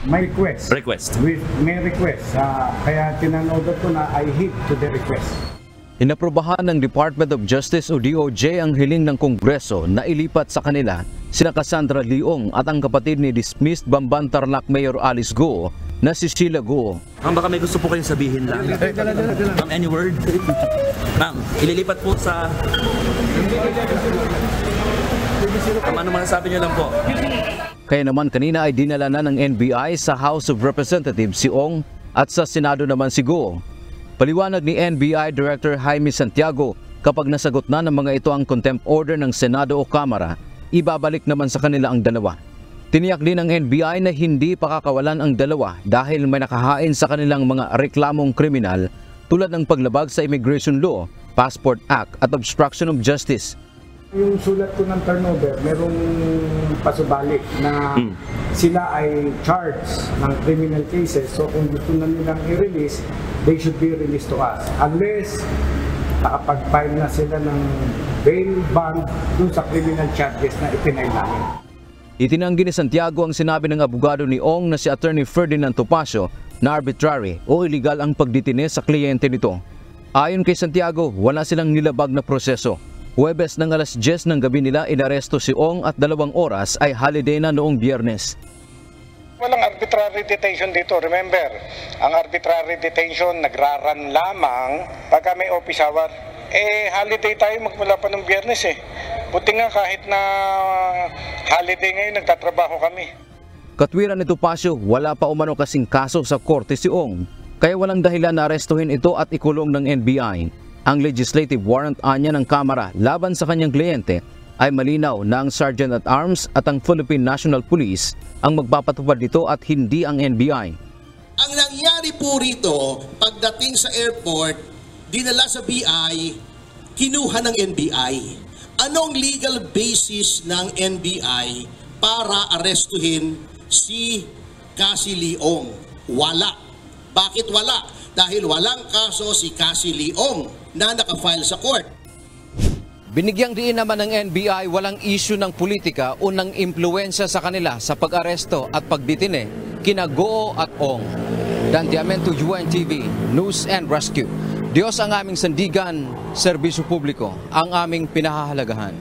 May request. May request. Kaya tinanod ko na I heed to the request. Inaprobahan ng Department of Justice o DOJ ang hiling ng Kongreso na ilipat sa kanila sina Cassandra Leong at ang kapatid ni dismissed Bamban Tarlac Mayor Alice Go na si Sheila Go. Ma'am, baka may gusto po kayong sabihin lang. Ma'am, any word? Ma'am, ililipat po sa... Ano masasabi niyo lang po? Kaya naman kanina ay dinala na ng NBI sa House of Representatives si Ong at sa Senado naman si Go. Paliwanag ni NBI Director Jaime Santiago, kapag nasagot na ng mga ito ang contempt order ng Senado o Kamara, ibabalik naman sa kanila ang dalawa. Tiniyak din ng NBI na hindi pakakawalan ang dalawa dahil may nakahain sa kanilang mga reklamong kriminal tulad ng paglabag sa Immigration Law, Passport Act at Obstruction of Justice. Yung sulat ko ng turnover, merong pasubalik na sila ay charged ng criminal cases. So kung gusto na nilang i-release, they should be released to us. Unless nakapag-file na sila ng bail bond dun sa criminal charges na ipinay namin. Itinanggi ni Santiago ang sinabi ng abogado ni Ong na si Attorney Ferdinand Topacio na arbitrary o illegal ang pagdetine sa kliyente nito. Ayon kay Santiago, wala silang nilabag na proseso. Huwebes ng alas 10 ng gabi nila inaresto si Ong at 2 oras ay holiday na noong Biyernes. Walang arbitrary detention dito. Remember, ang arbitrary detention nagraran lamang pagka may office hour. Holiday tayo magmula pa ng Biyernes eh. Buti nga kahit na holiday ngayon, nagtatrabaho kami. Katwiran ni Topacio, wala pa umano kasing kaso sa korte si Ong. Kaya walang dahilan na arestuhin ito at ikulong ng NBI. Ang legislative warrant anya ng Kamara laban sa kanyang kliyente ay malinaw na ang Sergeant at Arms at ang Philippine National Police ang magpapatupad nito at hindi ang NBI. Ang nangyari po rito, pagdating sa airport, dinala sa BI, kinuha ng NBI. Anong legal basis ng NBI para arestuhin si Cassie Leong? Wala. Bakit wala? Dahil walang kaso si Cassie Leong na nakafile sa court. Binigyang diin naman ng NBI walang issue ng politika o ng impluensya sa kanila sa pag-aresto at pagdetine kina Go at Ong. Dan Diamento, UNTV, News and Rescue. Diyos ang aming sandigan, serbisyo publiko ang aming pinahahalagahan.